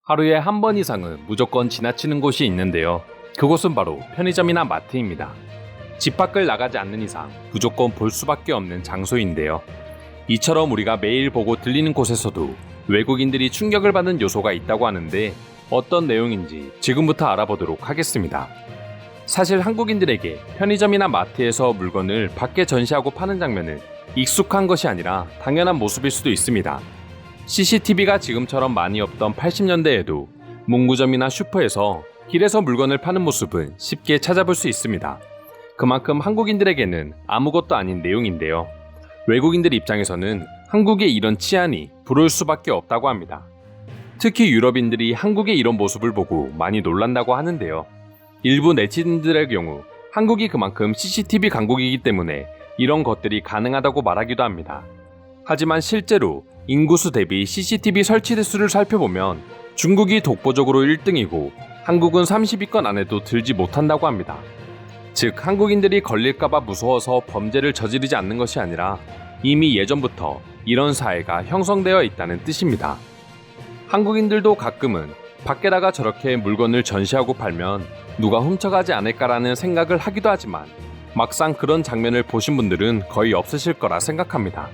하루에 한 번 이상은 무조건 지나치는 곳이 있는데요. 그곳은 바로 편의점이나 마트입니다. 집 밖을 나가지 않는 이상 무조건 볼 수밖에 없는 장소인데요. 이처럼 우리가 매일 보고 들리는 곳에서도 외국인들이 충격을 받는 요소가 있다고 하는데 어떤 내용인지 지금부터 알아보도록 하겠습니다. 사실 한국인들에게 편의점이나 마트에서 물건을 밖에 전시하고 파는 장면은 익숙한 것이 아니라 당연한 모습일 수도 있습니다. CCTV가 지금처럼 많이 없던 80년대에도 문구점이나 슈퍼에서 길에서 물건을 파는 모습은 쉽게 찾아볼 수 있습니다. 그만큼 한국인들에게는 아무것도 아닌 내용인데요. 외국인들 입장에서는 한국의 이런 치안이 부러울 수밖에 없다고 합니다. 특히 유럽인들이 한국의 이런 모습을 보고 많이 놀란다고 하는데요. 일부 네티즌들의 경우 한국이 그만큼 CCTV 강국이기 때문에 이런 것들이 가능하다고 말하기도 합니다. 하지만 실제로 인구수 대비 CCTV 설치 대수를 살펴보면 중국이 독보적으로 1등이고 한국은 30위권 안에도 들지 못한다고 합니다. 즉 한국인들이 걸릴까봐 무서워서 범죄를 저지르지 않는 것이 아니라 이미 예전부터 이런 사회가 형성되어 있다는 뜻입니다. 한국인들도 가끔은 밖에다가 저렇게 물건을 전시하고 팔면 누가 훔쳐가지 않을까라는 생각을 하기도 하지만 막상 그런 장면을 보신 분들은 거의 없으실 거라 생각합니다.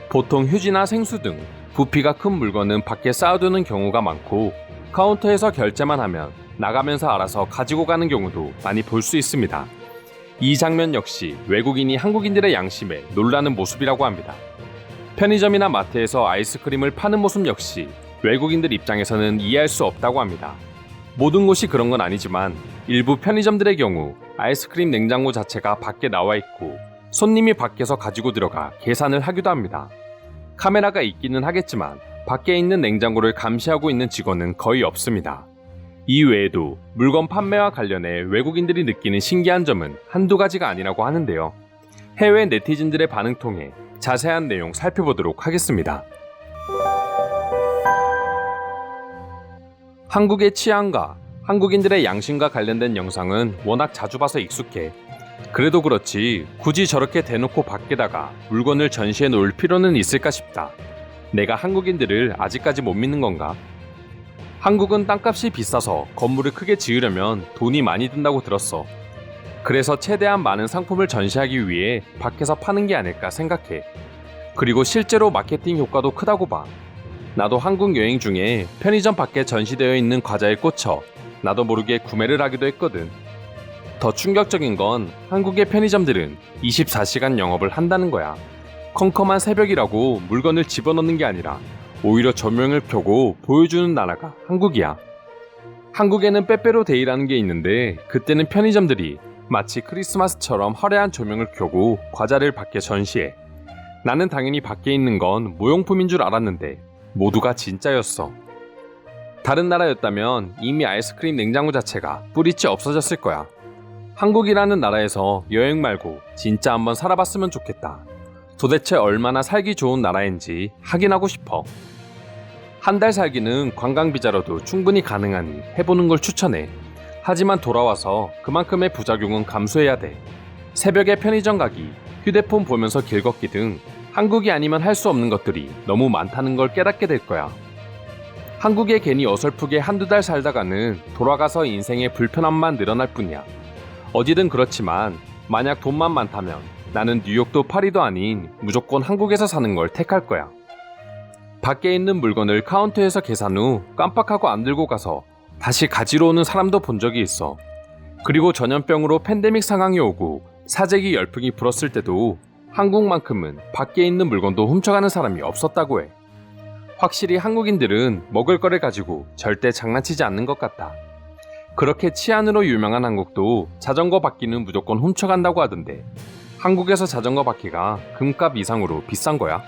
보통 휴지나 생수 등 부피가 큰 물건은 밖에 쌓아두는 경우가 많고 카운터에서 결제만 하면 나가면서 알아서 가지고 가는 경우도 많이 볼 수 있습니다. 이 장면 역시 외국인이 한국인들의 양심에 놀라는 모습이라고 합니다. 편의점이나 마트에서 아이스크림을 파는 모습 역시 외국인들 입장에서는 이해할 수 없다고 합니다. 모든 곳이 그런 건 아니지만 일부 편의점들의 경우 아이스크림 냉장고 자체가 밖에 나와 있고 손님이 밖에서 가지고 들어가 계산을 하기도 합니다. 카메라가 있기는 하겠지만 밖에 있는 냉장고를 감시하고 있는 직원은 거의 없습니다. 이 외에도 물건 판매와 관련해 외국인들이 느끼는 신기한 점은 한두 가지가 아니라고 하는데요. 해외 네티즌들의 반응 통해 자세한 내용 살펴보도록 하겠습니다. 한국의 치안과 한국인들의 양심과 관련된 영상은 워낙 자주 봐서 익숙해. 그래도 그렇지 굳이 저렇게 대놓고 밖에다가 물건을 전시해 놓을 필요는 있을까 싶다. 내가 한국인들을 아직까지 못 믿는 건가? 한국은 땅값이 비싸서 건물을 크게 지으려면 돈이 많이 든다고 들었어. 그래서 최대한 많은 상품을 전시하기 위해 밖에서 파는 게 아닐까 생각해. 그리고 실제로 마케팅 효과도 크다고 봐. 나도 한국 여행 중에 편의점 밖에 전시되어 있는 과자에 꽂혀 나도 모르게 구매를 하기도 했거든. 더 충격적인 건 한국의 편의점들은 24시간 영업을 한다는 거야. 컴컴한 새벽이라고 물건을 집어넣는 게 아니라 오히려 조명을 켜고 보여주는 나라가 한국이야. 한국에는 빼빼로 데이라는 게 있는데 그때는 편의점들이 마치 크리스마스처럼 화려한 조명을 켜고 과자를 밖에 전시해. 나는 당연히 밖에 있는 건 모형품인 줄 알았는데 모두가 진짜였어. 다른 나라였다면 이미 아이스크림 냉장고 자체가 뿌리째 없어졌을 거야. 한국이라는 나라에서 여행 말고 진짜 한번 살아봤으면 좋겠다. 도대체 얼마나 살기 좋은 나라인지 확인하고 싶어. 한 달 살기는 관광비자로도 충분히 가능하니 해보는 걸 추천해. 하지만 돌아와서 그만큼의 부작용은 감수해야 돼. 새벽에 편의점 가기, 휴대폰 보면서 길 걷기 등 한국이 아니면 할 수 없는 것들이 너무 많다는 걸 깨닫게 될 거야. 한국에 괜히 어설프게 한두 달 살다가는 돌아가서 인생의 불편함만 늘어날 뿐이야. 어디든 그렇지만 만약 돈만 많다면 나는 뉴욕도 파리도 아닌 무조건 한국에서 사는 걸 택할 거야. 밖에 있는 물건을 카운터에서 계산 후 깜빡하고 안 들고 가서 다시 가지러 오는 사람도 본 적이 있어. 그리고 전염병으로 팬데믹 상황이 오고 사재기 열풍이 불었을 때도 한국만큼은 밖에 있는 물건도 훔쳐가는 사람이 없었다고 해. 확실히 한국인들은 먹을 거를 가지고 절대 장난치지 않는 것 같다. 그렇게 치안으로 유명한 한국도 자전거 바퀴는 무조건 훔쳐간다고 하던데 한국에서 자전거 바퀴가 금값 이상으로 비싼 거야?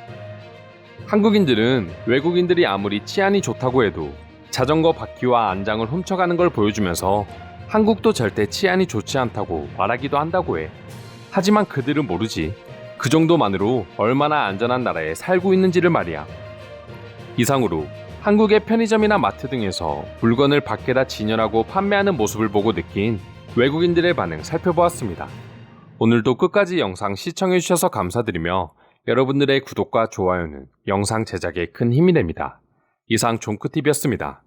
한국인들은 외국인들이 아무리 치안이 좋다고 해도 자전거 바퀴와 안장을 훔쳐가는 걸 보여주면서 한국도 절대 치안이 좋지 않다고 말하기도 한다고 해. 하지만 그들은 모르지. 그 정도만으로 얼마나 안전한 나라에 살고 있는지를 말이야. 이상으로 한국의 편의점이나 마트 등에서 물건을 밖에다 진열하고 판매하는 모습을 보고 느낀 외국인들의 반응 살펴보았습니다. 오늘도 끝까지 영상 시청해주셔서 감사드리며 여러분들의 구독과 좋아요는 영상 제작에 큰 힘이 됩니다. 이상 종크TV였습니다.